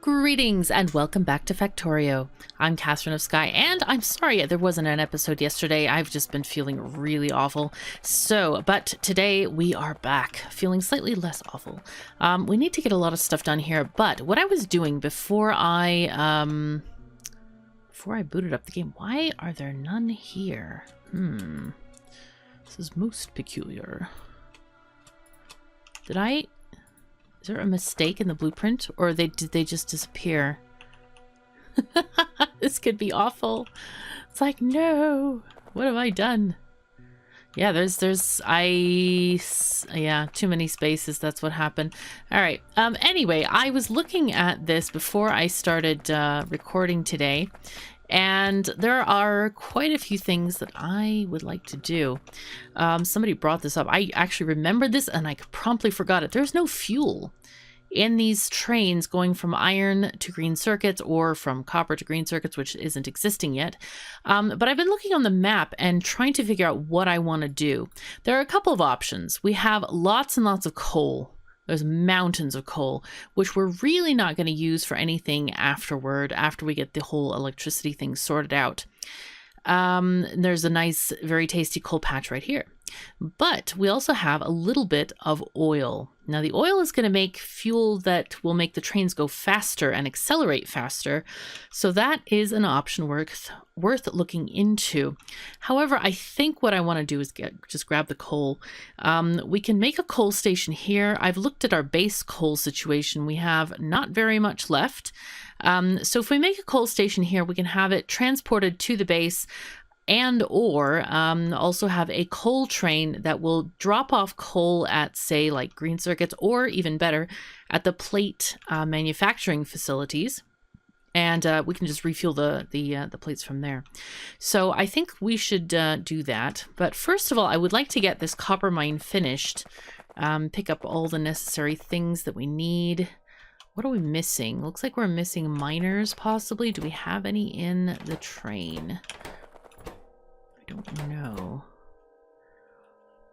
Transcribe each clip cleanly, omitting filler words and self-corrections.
Greetings and welcome back to Factorio. I'm KatherineOfSky, and I'm sorry there wasn't an episode yesterday. I've just been feeling really awful. But today we are back, feeling slightly less awful. We need to get a lot of stuff done here, but what I was doing before I booted up the game, why are there none here? This is most peculiar. Is there a mistake in the blueprint, or did they just disappear? This could be awful. It's like, no, what have I done? Yeah, yeah, too many spaces. That's what happened. All right. Anyway, I was looking at this before I started recording today, and there are quite a few things that I would like to do. Somebody brought this up. I actually remembered this and I promptly forgot it. There's no fuel in these trains going from iron to green circuits or from copper to green circuits, which isn't existing yet. But I've been looking on the map and trying to figure out what I want to do. There are a couple of options. We have lots and lots of coal. There's mountains of coal, which we're really not going to use for anything afterward, after we get the whole electricity thing sorted out. There's a nice, very tasty coal patch right here. But we also have a little bit of oil. Now, the oil is going to make fuel that will make the trains go faster and accelerate faster. So that is an option worth looking into. However, I think what I want to do is just grab the coal. We can make a coal station here. I've looked at our base coal situation. We have not very much left. So if we make a coal station here, we can have it transported to the base, and or also have a coal train that will drop off coal at, say, like green circuits, or even better, at the plate manufacturing facilities. And we can just refuel the plates from there. So I think we should do that. But first of all, I would like to get this copper mine finished. Pick up all the necessary things that we need. What are we missing? Looks like we're missing miners, possibly. Do we have any in the train? I don't know.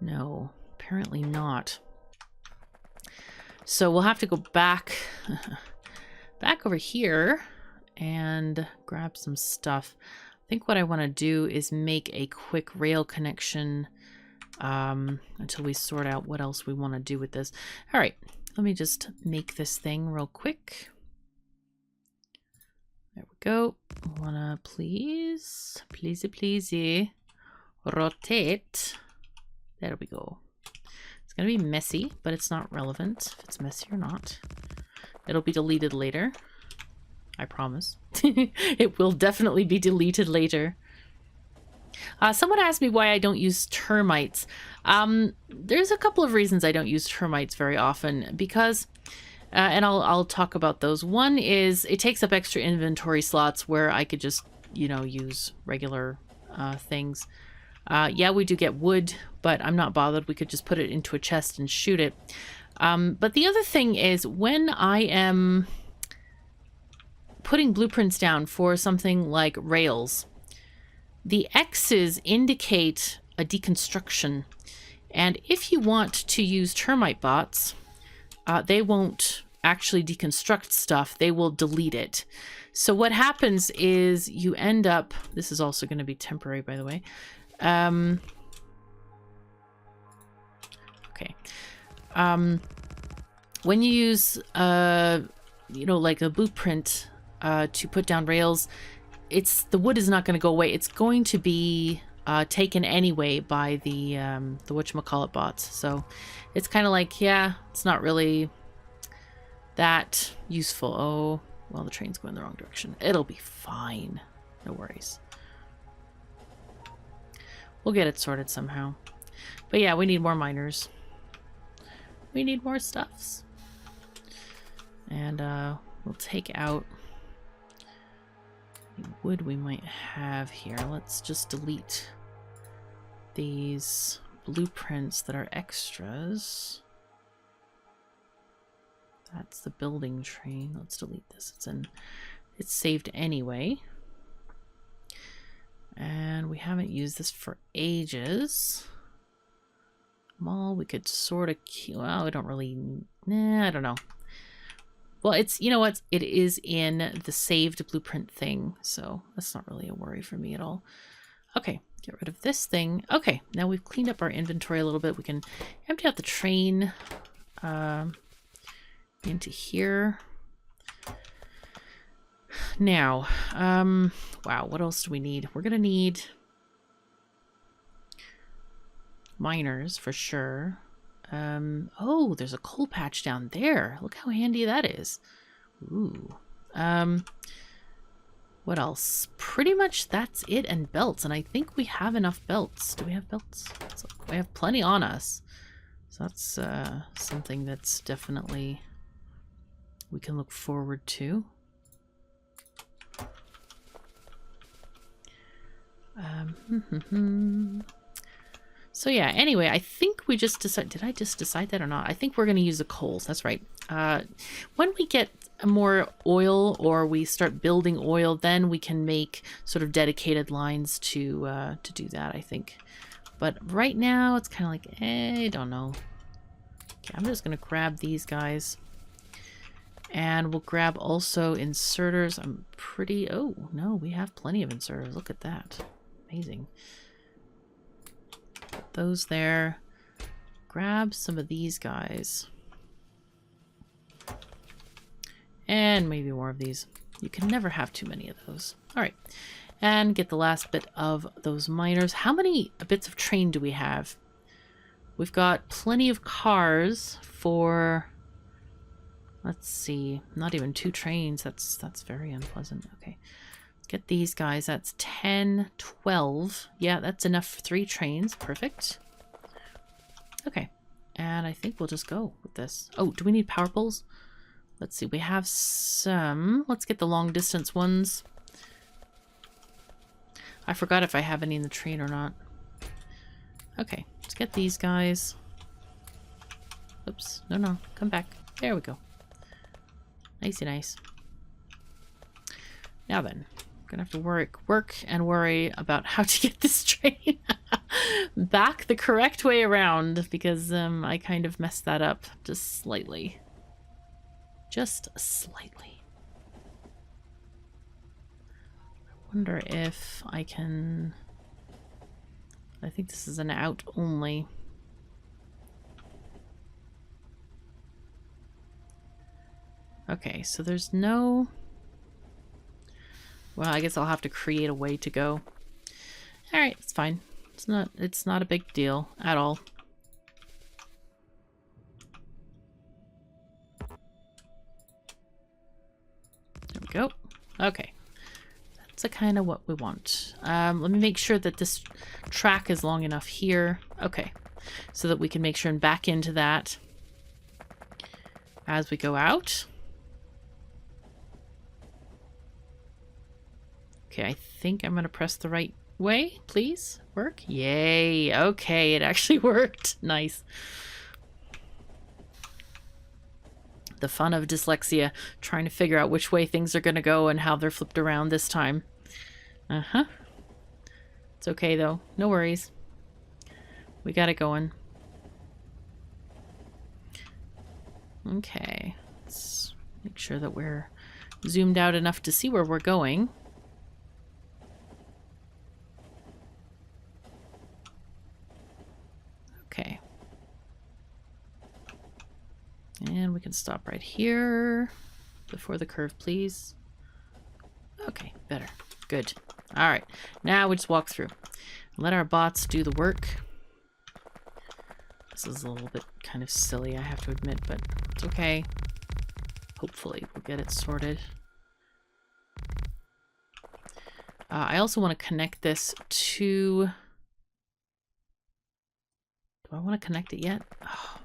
No, apparently not. So we'll have to go back over here and grab some stuff. I think what I want to do is make a quick rail connection until we sort out what else we want to do with this. All right, let me just make this thing real quick. There we go. Wanna please rotate. There we go. It's gonna be messy, but it's not relevant if it's messy or not. It'll be deleted later. I promise. It will definitely be deleted later. Someone asked me why I don't use termites. There's a couple of reasons I don't use termites very often, because and I'll talk about those. One is it takes up extra inventory slots where I could just, use regular things. Yeah, we do get wood, but I'm not bothered. We could just put it into a chest and shoot it. But the other thing is, when I am putting blueprints down for something like rails, the X's indicate a deconstruction. And if you want to use termite bots, they won't actually deconstruct stuff. They will delete it. So what happens is you end up... This is also going to be temporary, by the way. Okay. When you use, like a blueprint to put down rails, the wood is not going to go away. It's going to be taken anyway by the whatchamacallit bots. So it's kind of like, yeah, it's not really that useful. Oh, well, the train's going the wrong direction. It'll be fine. No worries. We'll get it sorted somehow. But yeah, we need more miners. We need more stuffs. And we'll take out the wood we might have here. Let's just delete these blueprints that are extras. That's the building train. Let's delete this. It's saved anyway. And we haven't used this for ages. Well, we could sort of... Well, we don't really... Nah, I don't know. Well, it's, you know what? It is in the saved blueprint thing, so that's not really a worry for me at all. Okay, get rid of this thing. Okay, now we've cleaned up our inventory a little bit. We can empty out the train into here. Now, wow, what else do we need? We're gonna need miners for sure. Oh, there's a coal patch down there. Look how handy that is. Ooh. What else? Pretty much that's it, and belts. And I think we have enough belts. Do we have belts? So we have plenty on us. So that's something that's definitely we can look forward to. So yeah, anyway, I think we just decided, did I just decide that or not? I think we're going to use the coals. That's right. When we get more oil or we start building oil, then we can make sort of dedicated lines to do that, I think. But right now it's kind of like, I don't know. Okay, I'm just going to grab these guys. And we'll grab also inserters. I'm pretty, oh no, we have plenty of inserters. Look at that. Amazing. Put those there. Grab some of these guys. And maybe more of these. You can never have too many of those. All right. And get the last bit of those miners. How many bits of train do we have? We've got plenty of cars for, let's see, not even 2 trains. That's very unpleasant. Okay. Get these guys. That's 10, 12. Yeah, that's enough for 3 trains. Perfect. Okay. And I think we'll just go with this. Oh, do we need power poles? Let's see. We have some. Let's get the long distance ones. I forgot if I have any in the train or not. Okay. Let's get these guys. Oops. No. Come back. There we go. Nicey nice. Now then. Gonna have to work and worry about how to get this train back the correct way around, because I kind of messed that up just slightly. Just slightly. I wonder if I can... I think this is an out only. Okay, so there's no... Well, I guess I'll have to create a way to go. Alright, it's fine. It's not a big deal at all. There we go. Okay. That's kind of what we want. Let me make sure that this track is long enough here. Okay. So that we can make sure and back into that as we go out. Okay, I think I'm going to press the right way. Please work. Yay. Okay, it actually worked. Nice. The fun of dyslexia, trying to figure out which way things are going to go and how they're flipped around this time. Uh-huh. It's okay, though. No worries. We got it going. Okay. Let's make sure that we're zoomed out enough to see where we're going. Okay. And we can stop right here before the curve, please. Okay, better. Good. All right. Now we just walk through. Let our bots do the work. This is a little bit kind of silly, I have to admit, but it's okay. Hopefully we'll get it sorted. I also want to connect this to... Do I want to connect it yet? Oh,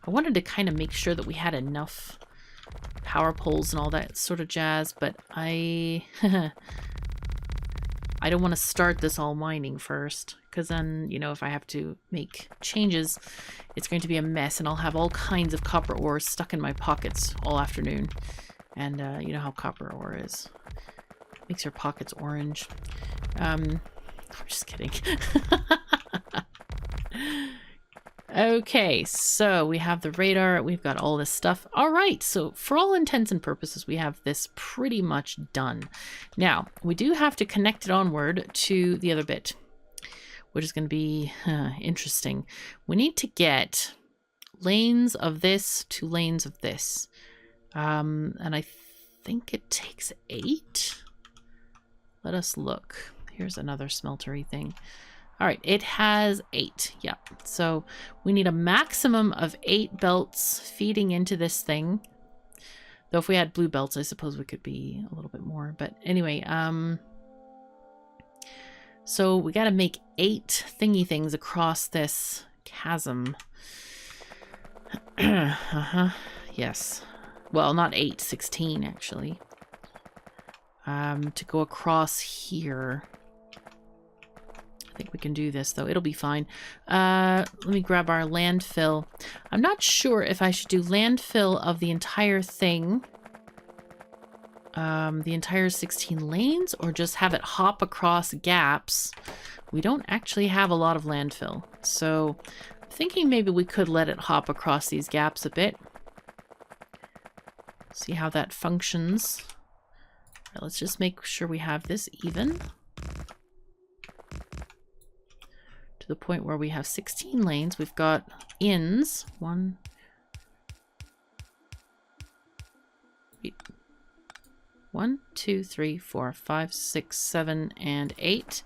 I wanted to kind of make sure that we had enough power poles and all that sort of jazz, but I don't want to start this all mining first, because then, you know, if I have to make changes, it's going to be a mess, and I'll have all kinds of copper ore stuck in my pockets all afternoon. And you know how copper ore is. Makes your pockets orange. I'm just kidding. Okay, so we have the radar, we've got all this stuff. All right, so for all intents and purposes, we have this pretty much done. Now, we do have to connect it onward to the other bit, which is going to be interesting. We need to get lanes of this to lanes of this. And I think it takes 8. Let us look. Here's another smeltery thing. All right, it has 8. Yeah, so we need a maximum of 8 belts feeding into this thing. Though if we had blue belts, I suppose we could be a little bit more. But anyway, so we got to make 8 thingy things across this chasm. Yes. Well, not 8, 16 actually. To go across here. I think we can do this though. It'll be fine. Let me grab our landfill. I'm not sure if I should do landfill of the entire thing. The entire 16 lanes, or just have it hop across gaps. We don't actually have a lot of landfill. So I'm thinking maybe we could let it hop across these gaps a bit. See how that functions. All right, let's just make sure we have this even. To the point where we have 16 lanes. We've got ins. 1, 2, 3, 4, 5, 6, 7, and 8.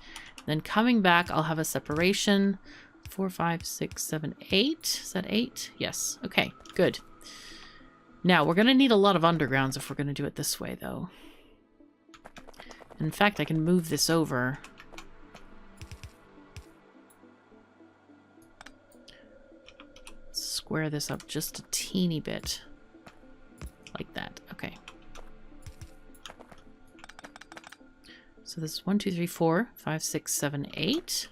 Then coming back, I'll have a separation. 4, 5, 6, 7, 8. Is that 8? Yes. Okay, good. Now, we're going to need a lot of undergrounds if we're going to do it this way, though. In fact, I can move this over. Square this up just a teeny bit. Like that. Okay. So this is 1, 2, 3, 4, 5, 6, 7, 8.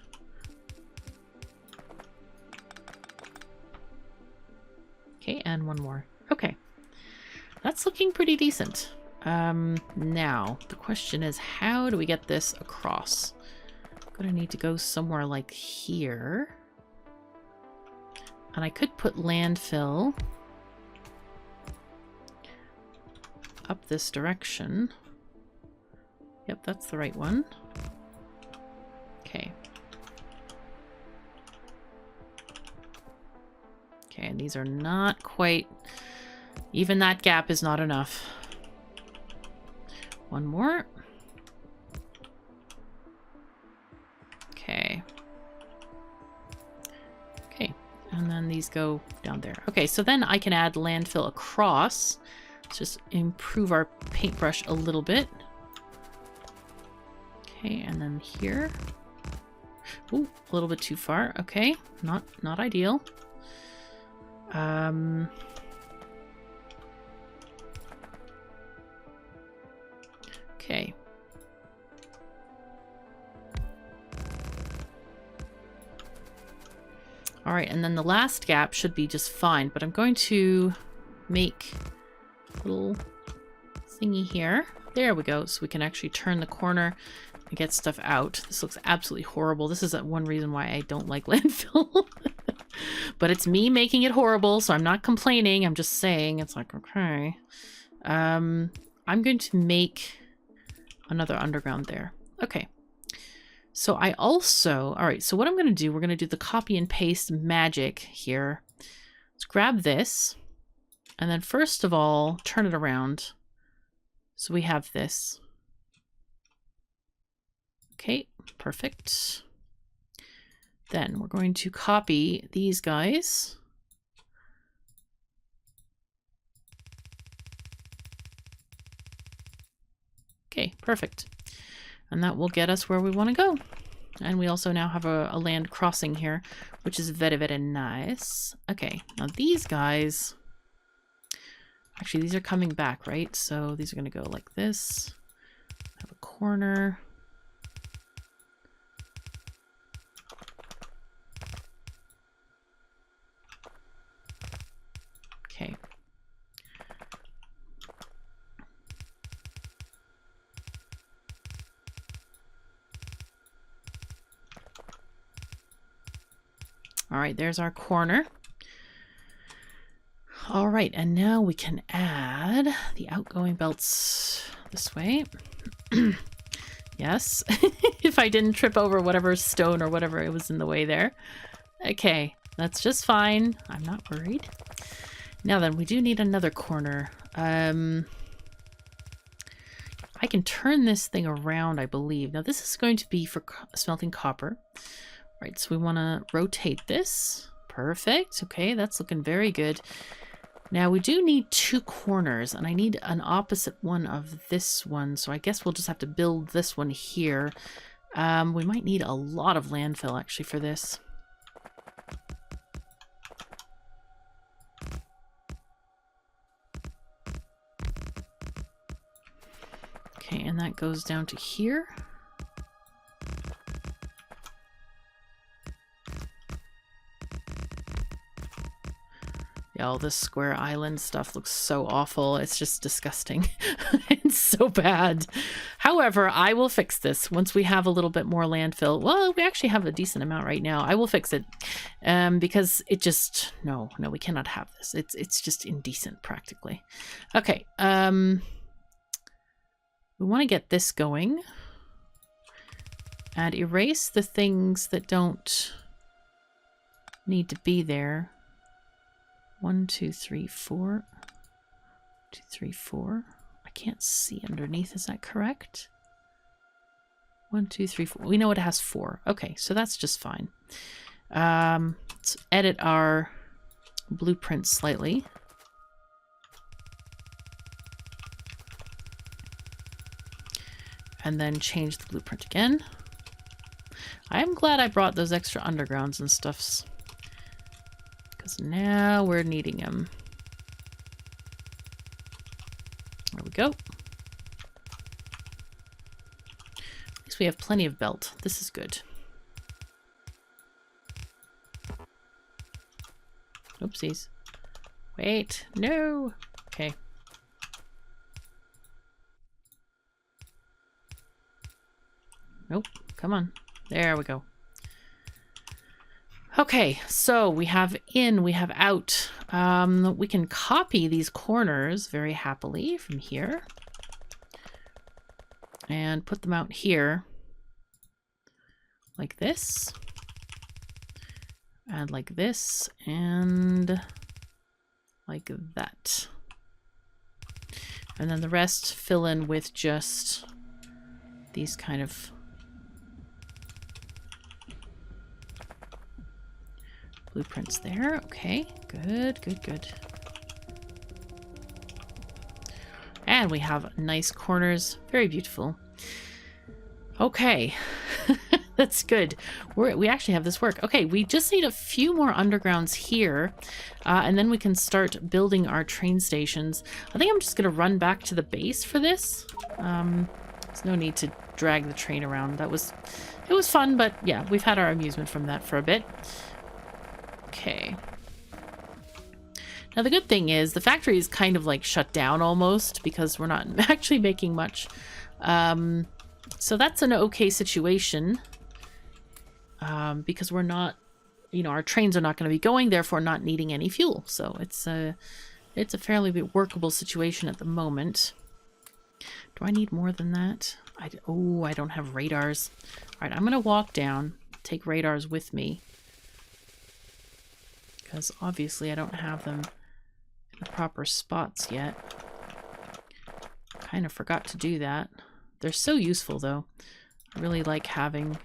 Okay, and one more. Okay. That's looking pretty decent. Now, the question is, how do we get this across? I'm gonna need to go somewhere like here. And I could put landfill up this direction. Yep, that's the right one. Okay. Okay, and these are not quite... Even that gap is not enough. One more. Okay. Okay, and then these go down there. Okay, so then I can add landfill across. Let's just improve our paintbrush a little bit. Okay, and then here. Ooh, a little bit too far. Okay, not ideal. Okay. All right, and then the last gap should be just fine, but I'm going to make a little thingy here. There we go, so we can actually turn the corner and get stuff out. This looks absolutely horrible. This is one reason why I don't like landfill. But it's me making it horrible, so I'm not complaining. I'm just saying, it's like, okay. I'm going to make another underground there. Okay. So I also, all right, so what I'm going to do, we're going to do the copy and paste magic here. Let's grab this. And then first of all, turn it around. So we have this. Okay, perfect. Then we're going to copy these guys. Okay, perfect. And that will get us where we want to go. And we also now have a land crossing here, which is very, very nice. Okay, now these guys... Actually, these are coming back, right? So these are going to go like this. Have a corner. Okay. All right, there's our corner. All right, and now we can add the outgoing belts this way. Yes, if I didn't trip over whatever stone or whatever it was in the way there. Okay, that's just fine. I'm not worried. Now then, we do need another corner. I can turn this thing around, I believe. Now this is going to be for smelting copper. Right, so we want to rotate this. Perfect. Okay, that's looking very good. Now we do need 2 corners, and I need an opposite one of this one, so I guess we'll just have to build this one here. We might need a lot of landfill actually for this. Okay, and that goes down to here. Yeah, all this square island stuff looks so awful. It's just disgusting. It's so bad. However, I will fix this once we have a little bit more landfill. Well, we actually have a decent amount right now. I will fix it because it just... No, we cannot have this. It's just indecent practically. Okay. We want to get this going and erase the things that don't need to be there. 1, 2, 3, 4. 2, 3, 4. I can't see underneath. Is that correct? 1, 2, 3, 4. We know it has 4. Okay, so that's just fine. Let's edit our blueprint slightly. And then change the blueprint again. I'm glad I brought those extra undergrounds and stuffs. Because now we're needing them. There we go. At least we have plenty of belt. This is good. Oopsies. Wait, no. Okay. Nope, come on. There we go. Okay, so we have in, we have out. We can copy these corners very happily from here. And put them out here. Like this. And like this. And like that. And then the rest fill in with just these kind of blueprints there. Okay, good, good, good. And we have nice corners. Very beautiful. Okay, that's good. We actually have this work. Okay, we just need a few more undergrounds here, and then we can start building our train stations. I think I'm just going to run back to the base for this. There's no need to drag the train around. It was fun, but yeah, we've had our amusement from that for a bit. Okay. Now the good thing is the factory is kind of like shut down almost because we're not actually making much. So that's an okay situation because we're not, you know, our trains are not going to be going, therefore not needing any fuel. So it's a fairly workable situation at the moment. Do I need more than that? I don't have radars. All right, I'm going to walk down, take radars with me. Because obviously I don't have them in the proper spots yet. Kind of forgot to do that. They're so useful though. I really like having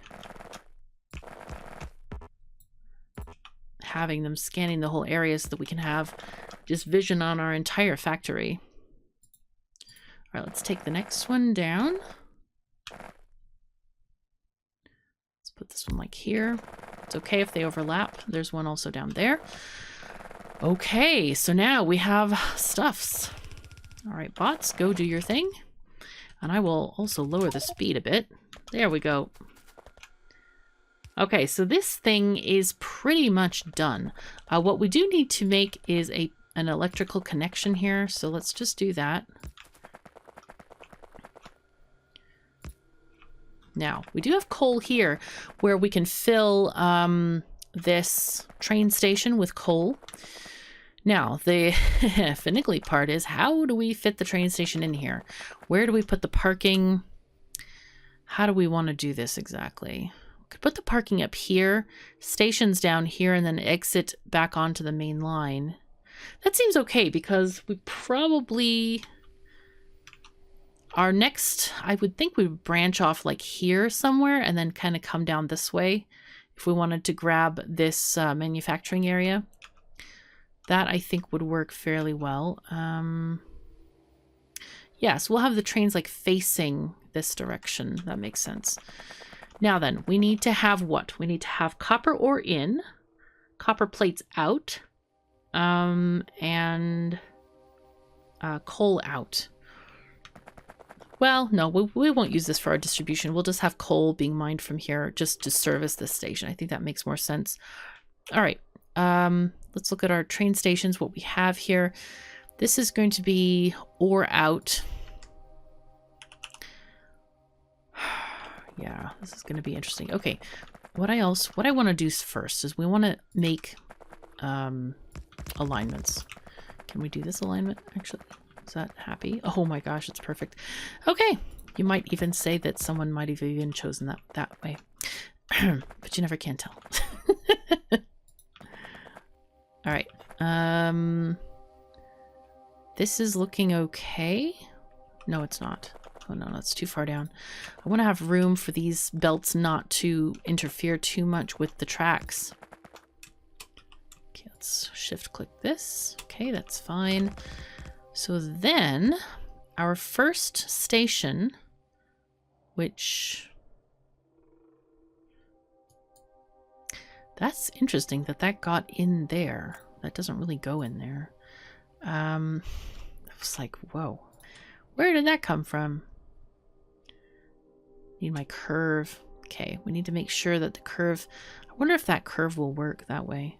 them scanning the whole area so that we can have just vision on our entire factory. All right, let's take the next one down. Let's put this one like here. It's okay if they overlap. There's one also down there. Okay, so now we have stuffs. All right, bots, go do your thing. And I will also lower the speed a bit. There we go. Okay, so this thing is pretty much done. What we do need to make is an electrical connection here. So let's just do that. Now, we do have coal here where we can fill this train station with coal. Now, the finicky part is, how do we fit the train station in here? Where do we put the parking? How do we want to do this exactly? We could put the parking up here, stations down here, and then exit back onto the main line. That seems okay because we probably... Our next, I would think we would branch off like here somewhere and then kind of come down this way if we wanted to grab this manufacturing area. That I think would work fairly well. Yes, we'll have the trains like facing this direction. That makes sense. Now then, we need to have what? We need to have copper ore in, copper plates out, and coal out. Well, no, we won't use this for our distribution. We'll just have coal being mined from here just to service this station. I think that makes more sense. All right. Let's look at our train stations, what we have here. This is going to be ore out. Yeah, this is going to be interesting. Okay. What I want to do first is we want to make alignments. Can we do this alignment actually? Is that happy? Oh my gosh, it's perfect. Okay. You might even say that someone might have even chosen that way. But you never can tell. All right. This is looking okay. No, it's not. Oh no, that's too far down. I want to have room for these belts not to interfere too much with the tracks. Okay, let's shift click this. Okay, that's fine. So then our first station, which... That's interesting that got in there. That doesn't really go in there. I was like, whoa. Where did that come from? Need my curve. Okay, we need to make sure that the curve... I wonder if that curve will work that way.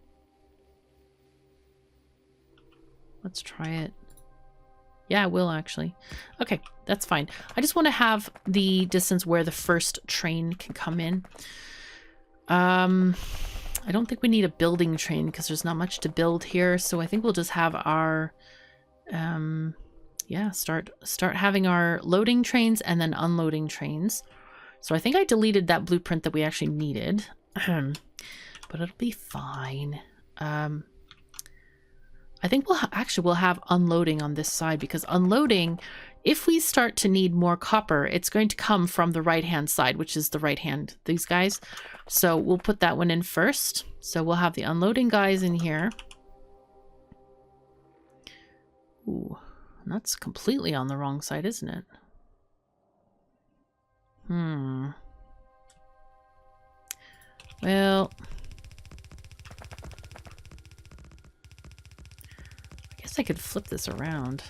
Let's try it. Yeah, it will actually. Okay, that's fine. I just want to have the distance where the first train can come in. I don't think we need a building train because there's not much to build here. So I think we'll just have our, yeah, start having our loading trains and then unloading trains. So I think I deleted that blueprint that we actually needed, but it'll be fine. I think we'll have unloading on this side because unloading, if we start to need more copper, it's going to come from the right-hand side, which is the right-hand, these guys. So we'll put that one in first. So we'll have the unloading guys in here. Ooh, that's completely on the wrong side, isn't it? Well... I could flip this around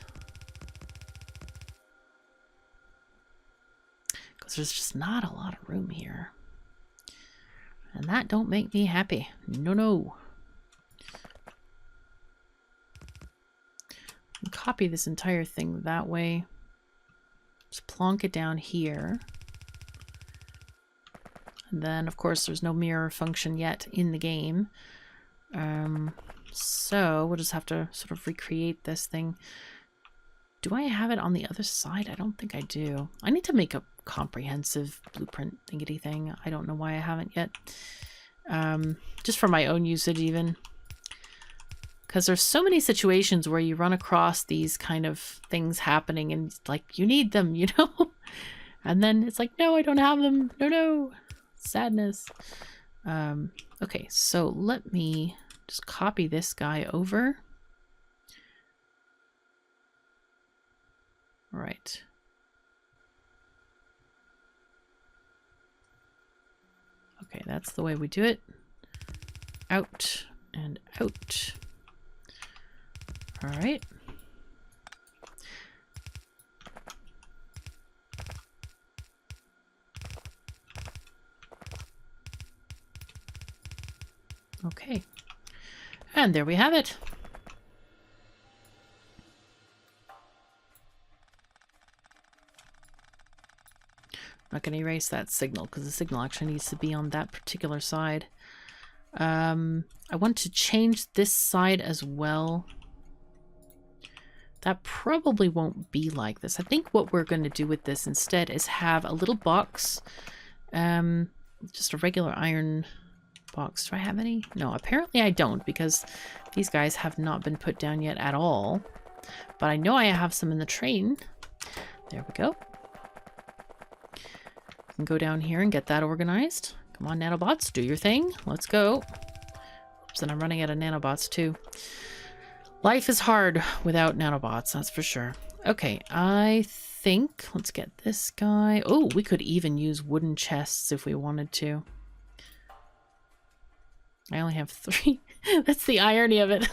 because there's just not a lot of room here, and that don't make me happy. No. Copy this entire thing that way. Just plonk it down here, and then of course there's no mirror function yet in the game. So we'll just have to sort of recreate this thing. Do I have it on the other side? I don't think I do. I need to make a comprehensive blueprint thingy thing. I don't know why I haven't yet. Just for my own usage even. Because there's so many situations where you run across these kind of things happening and like you need them, you know? And then it's like, no, I don't have them. No. Sadness. Okay, so let me... just copy this guy over. Right. Okay, that's the way we do it. Out and out. All right. Okay. And there we have it. I'm not going to erase that signal because the signal actually needs to be on that particular side. I want to change this side as well. That probably won't be like this. I think what we're going to do with this instead is have a little box. Just a regular iron box. Do I have any? No, apparently I don't, because these guys have not been put down yet at all. But I know I have some in the train. There we go. I can go down here and get that organized. Come on, Nanobots, do your thing. Let's go. Oops, and I'm running out of Nanobots too. Life is hard without Nanobots, that's for sure. Okay, I think, let's get this guy. Oh, we could even use wooden chests if we wanted to. I only have 3. That's the irony of it.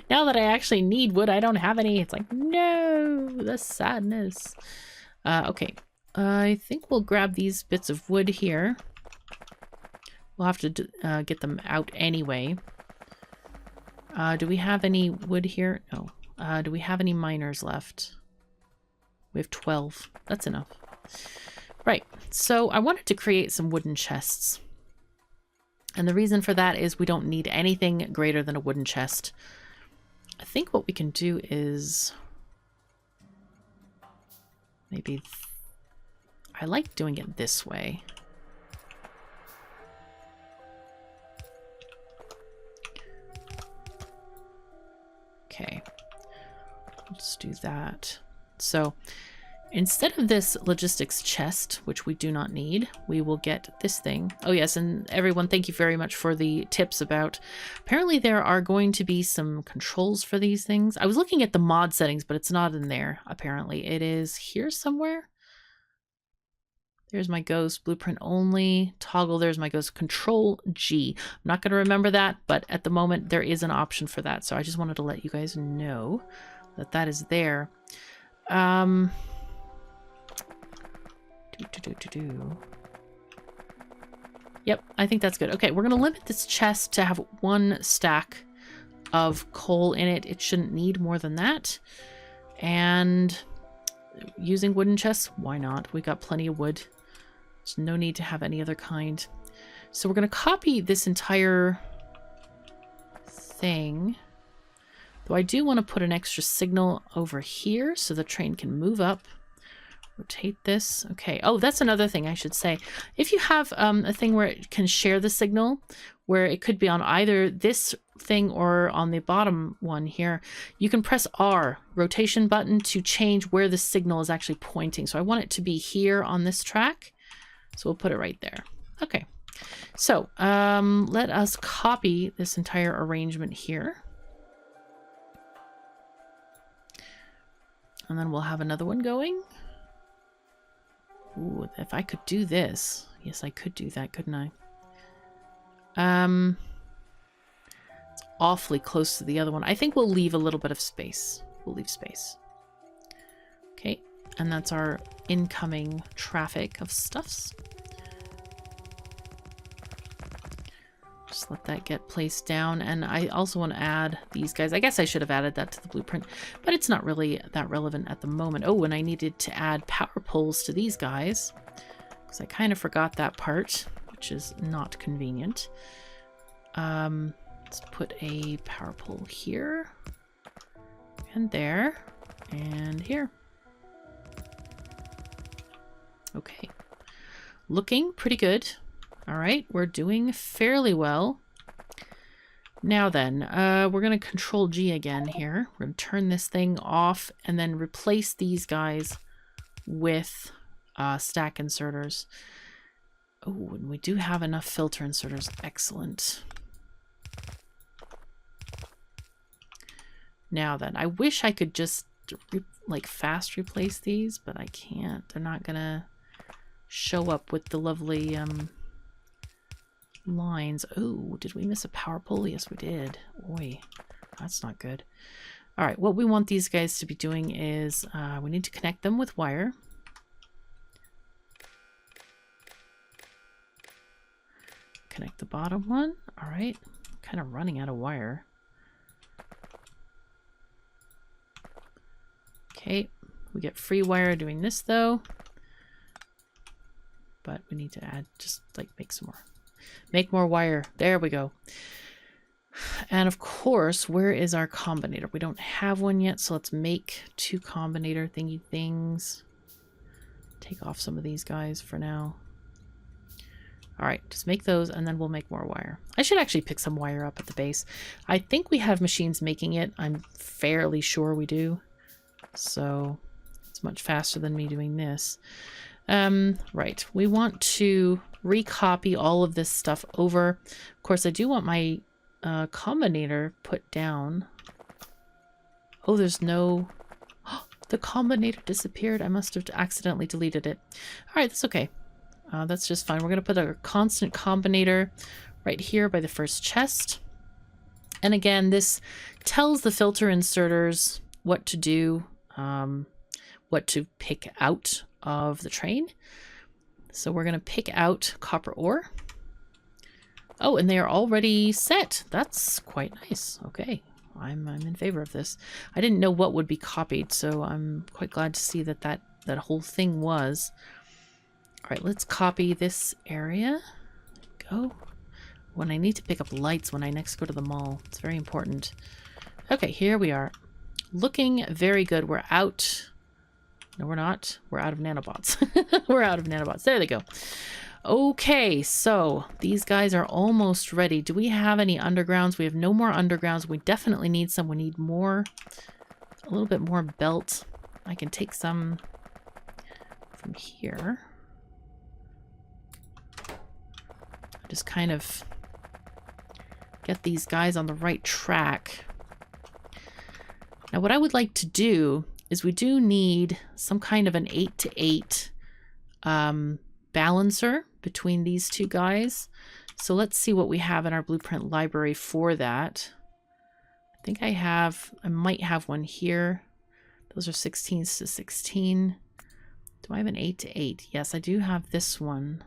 Now that I actually need wood, I don't have any. It's like, no, the sadness. Okay, I think we'll grab these bits of wood here. We'll have to get them out anyway. Do we have any wood here? No. Do we have any miners left? We have 12. That's enough. Right. So I wanted to create some wooden chests. And the reason for that is we don't need anything greater than a wooden chest. I think what we can do is maybe I like doing it this way. Okay, let's do that. So instead of this logistics chest, which we do not need, we will get this thing. Oh yes, and everyone, thank you very much for the tips about, apparently there are going to be some controls for these things. I was looking at the mod settings, but it's not in there, apparently. It is here somewhere. There's my ghost, blueprint only, toggle, there's my ghost, control G. I'm not going to remember that, but at the moment there is an option for that. So I just wanted to let you guys know that that is there. Yep, I think that's good. Okay, we're going to limit this chest to have 1 stack of coal in it. It shouldn't need more than that. And using wooden chests, why not? We got plenty of wood. There's no need to have any other kind. So we're going to copy this entire thing. Though I do want to put an extra signal over here so the train can move up. Rotate this. Okay. Oh, that's another thing I should say. If you have a thing where it can share the signal, where it could be on either this thing or on the bottom one here, you can press R, rotation button, to change where the signal is actually pointing. So I want it to be here on this track. So we'll put it right there. Okay. So let us copy this entire arrangement here. And then we'll have another one going. Ooh, if I could do this. Yes, I could do that, couldn't I? It's awfully close to the other one. I think we'll leave a little bit of space. We'll leave space. Okay, and that's our incoming traffic of stuffs. Just let that get placed down. And I also want to add these guys. I guess I should have added that to the blueprint, but it's not really that relevant at the moment. Oh, and I needed to add power poles to these guys because I kind of forgot that part, which is not convenient. Let's put a power pole here and there and here. Okay, looking pretty good. All right, we're doing fairly well. Now then, we're going to control G again here. We're going to turn this thing off and then replace these guys with stack inserters. Oh, and we do have enough filter inserters. Excellent. Now then, I wish I could just like fast replace these, but I can't. They're not going to show up with the lovely lines. Oh, did we miss a power pole? Yes, we did. Oi, that's not good. All right, what we want these guys to be doing is we need to connect them with wire. Connect the bottom one. All right, kind of running out of wire. Okay, we get free wire doing this though. But we need to add, just like make some more. Make more wire. There we go. And of course, where is our combinator? We don't have one yet, so let's make 2 combinator thingy things. Take off some of these guys for now. All right, just make those and then we'll make more wire. I should actually pick some wire up at the base. I think we have machines making it. I'm fairly sure we do. So it's much faster than me doing this. Right, we want to recopy all of this stuff over. Of course, I do want my combinator put down. Oh, there's no... the combinator disappeared. I must have accidentally deleted it. All right, that's okay. That's just fine. We're going to put a constant combinator right here by the first chest. And again, this tells the filter inserters what to do, what to pick out of the train. So we're going to pick out copper ore. Oh, and they are already set. That's quite nice. Okay, I'm in favor of this. I didn't know what would be copied, so I'm quite glad to see that that whole thing was. All right, let's copy this area. Go. When I need to pick up lights when I next go to the mall. It's very important. Okay, here we are. Looking very good. We're out. No, we're not. We're out of nanobots. We're out of nanobots. There they go. Okay, so these guys are almost ready. Do we have any undergrounds? We have no more undergrounds. We definitely need some. We need more, a little bit more belt. I can take some from here. Just kind of get these guys on the right track. Now, what I would like to do is we do need some kind of an 8 to 8 balancer between these two guys. So let's see what we have in our blueprint library for that. I think I might have one here. Those are 16s to 16. Do I have an 8 to 8? Yes, I do have this one.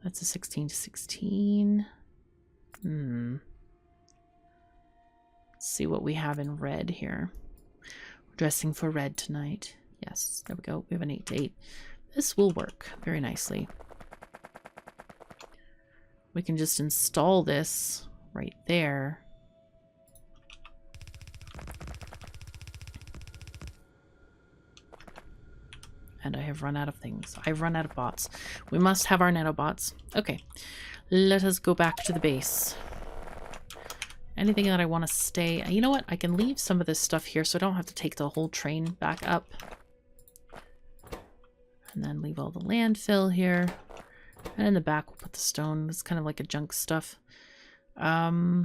That's a 16 to 16. Let's see what we have in red here. We're dressing for red tonight. Yes, there we go. We have an 8 to 8. This will work very nicely. We can just install this right there. And I have run out of things. I've run out of bots. We must have our nanobots. Okay, let us go back to the base. Anything that I want to stay... You know what? I can leave some of this stuff here so I don't have to take the whole train back up. And then leave all the landfill here. And in the back we'll put the stone. It's kind of like a junk stuff. Yeah.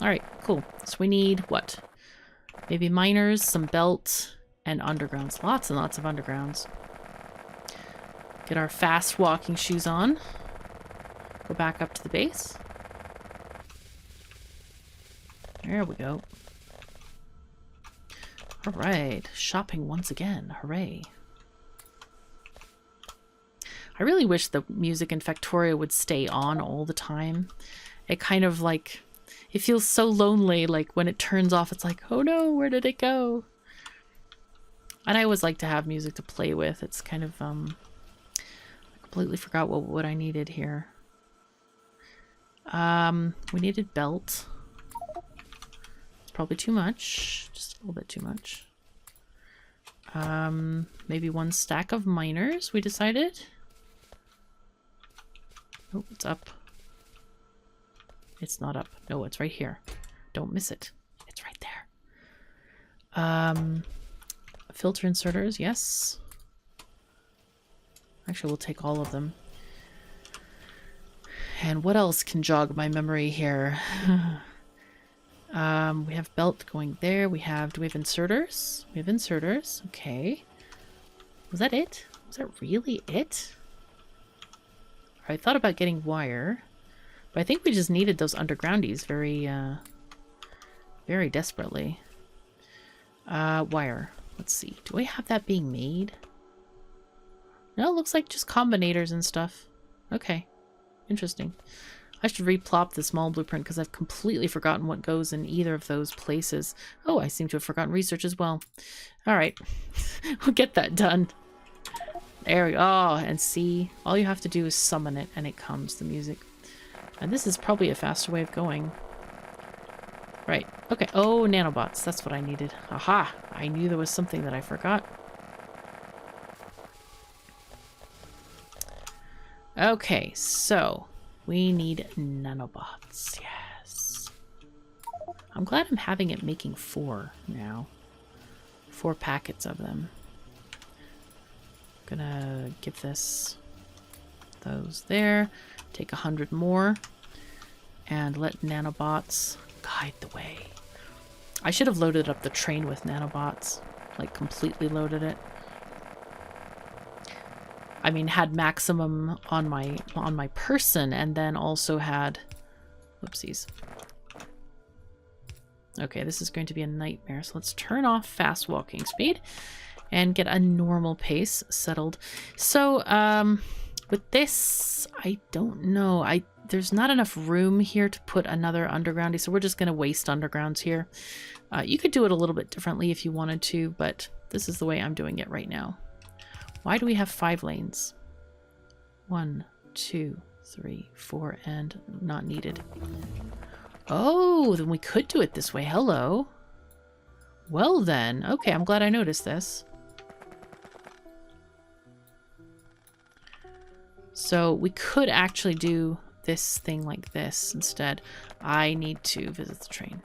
Alright, cool. So we need what? Maybe miners, some belt... and undergrounds. Lots and lots of undergrounds. Get our fast walking shoes on. Go back up to the base. There we go. Alright. Shopping once again. Hooray. I really wish the music in Factorio would stay on all the time. It kind of like... It feels so lonely. Like when it turns off, it's like, oh no, where did it go? And I always like to have music to play with. It's kind of, I completely forgot what I needed here. We needed belt. It's probably too much. Just a little bit too much. Maybe 1 stack of miners, we decided. Oh, it's up. It's not up. No, it's right here. Don't miss it. It's right there. Filter inserters, yes. Actually, we'll take all of them. And what else can jog my memory here? We have belt going there. Do we have inserters? We have inserters. Okay. Was that it? Was that really it? I thought about getting wire, but I think we just needed those undergroundies very desperately. Wire. Let's see. Do I have that being made? No, it looks like just combinators and stuff. Okay. Interesting. I should replop the small blueprint because I've completely forgotten what goes in either of those places. Oh, I seem to have forgotten research as well. Alright. We'll get that done. There we go. Oh, and see, all you have to do is summon it and it comes, the music. And this is probably a faster way of going. Right. Okay. Oh, nanobots. That's what I needed. Aha. I knew there was something that I forgot. Okay, so we need nanobots. Yes. I'm glad I'm having it making 4 now. 4 packets of them. Gonna give this those there. Take 100 more. And let nanobots guide the way. I should have loaded up the train with nanobots. Like, completely loaded it. I mean, had maximum on my person, and then also had... Whoopsies. Okay, this is going to be a nightmare. So let's turn off fast walking speed and get a normal pace settled. So, with this, I don't know. There's not enough room here to put another undergroundy, so we're just going to waste undergrounds here. You could do it a little bit differently if you wanted to, but this is the way I'm doing it right now. Why do we have 5 lanes? 1, 2, 3, 4, and not needed. Oh, then we could do it this way. Hello. Well then. Okay, I'm glad I noticed this. So we could actually do this thing like this instead. I need to visit the train.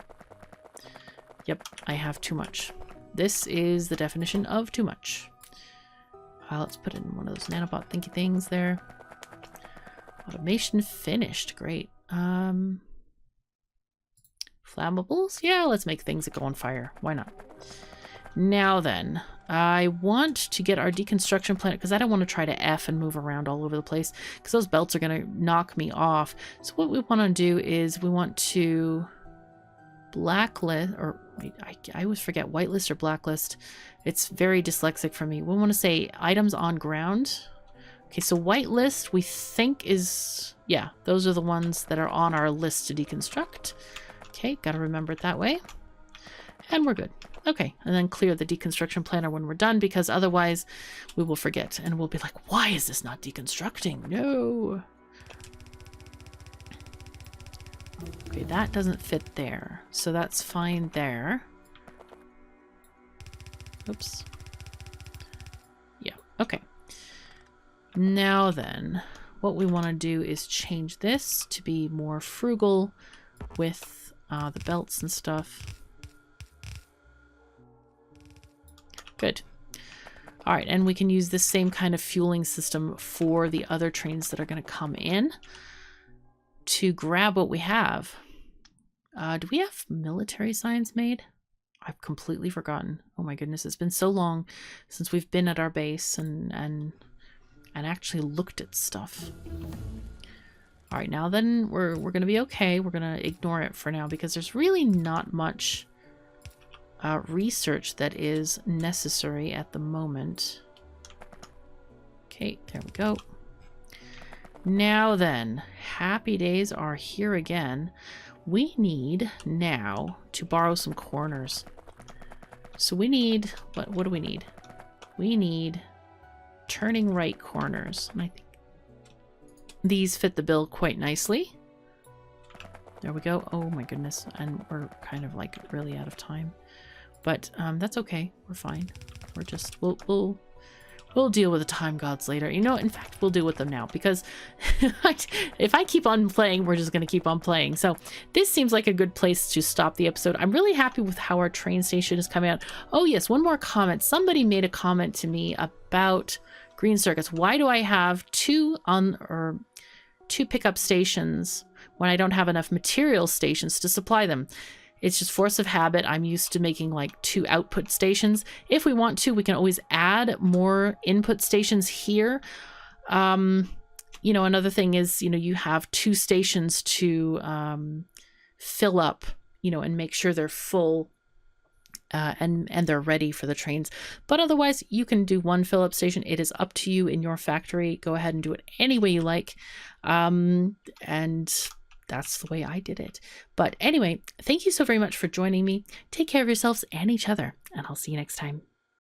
Yep, I have too much. This is the definition of too much. Let's put in one of those nanobot thingy things there. Automation finished. Great. Flammables? Yeah, let's make things that go on fire. Why not? Now then, I want to get our deconstruction planet because I don't want to try to F and move around all over the place because those belts are going to knock me off. So what we want to do is we want to blacklist, or I always forget, whitelist or blacklist. It's very dyslexic for me. We want to say items on ground. Okay, so whitelist we think is, yeah, those are the ones that are on our list to deconstruct. Okay, got to remember it that way. And we're good. Okay, and then clear the deconstruction planner when we're done, because otherwise we will forget and we'll be like, why is this not deconstructing? No. Okay, that doesn't fit there, so that's fine there. Oops. Yeah, okay. Now then, what we want to do is change this to be more frugal with the belts and stuff. Good. All right, and we can use this same kind of fueling system for the other trains that are going to come in to grab what we have. Do we have military signs made? I've completely forgotten. Oh my goodness, it's been so long since we've been at our base and actually looked at stuff. All right, now then we're going to be okay. We're going to ignore it for now because there's really not much research that is necessary at the moment. Okay, there we go. Now then, happy days are here again. We need now to borrow some corners. So we need, what do we need? We need turning right corners. And I think these fit the bill quite nicely. There we go. Oh my goodness. And we're kind of like really out of time. But that's okay. We're fine. We're just, we'll deal with the time gods later. You know, in fact, we'll deal with them now because if I keep on playing, we're just going to keep on playing. So this seems like a good place to stop the episode. I'm really happy with how our train station is coming out. Oh yes, one more comment. Somebody made a comment to me about green circuits. Why do I have two pickup stations when I don't have enough material stations to supply them? It's just force of habit. I'm used to making like 2 output stations. If we want to, we can always add more input stations here. You know, another thing is, you know, you have 2 stations to fill up, you know, and make sure they're full and they're ready for the trains. But otherwise, you can do 1 fill-up station. It is up to you in your factory. Go ahead and do it any way you like. And that's the way I did it. But anyway, thank you so very much for joining me. Take care of yourselves and each other, and I'll see you next time.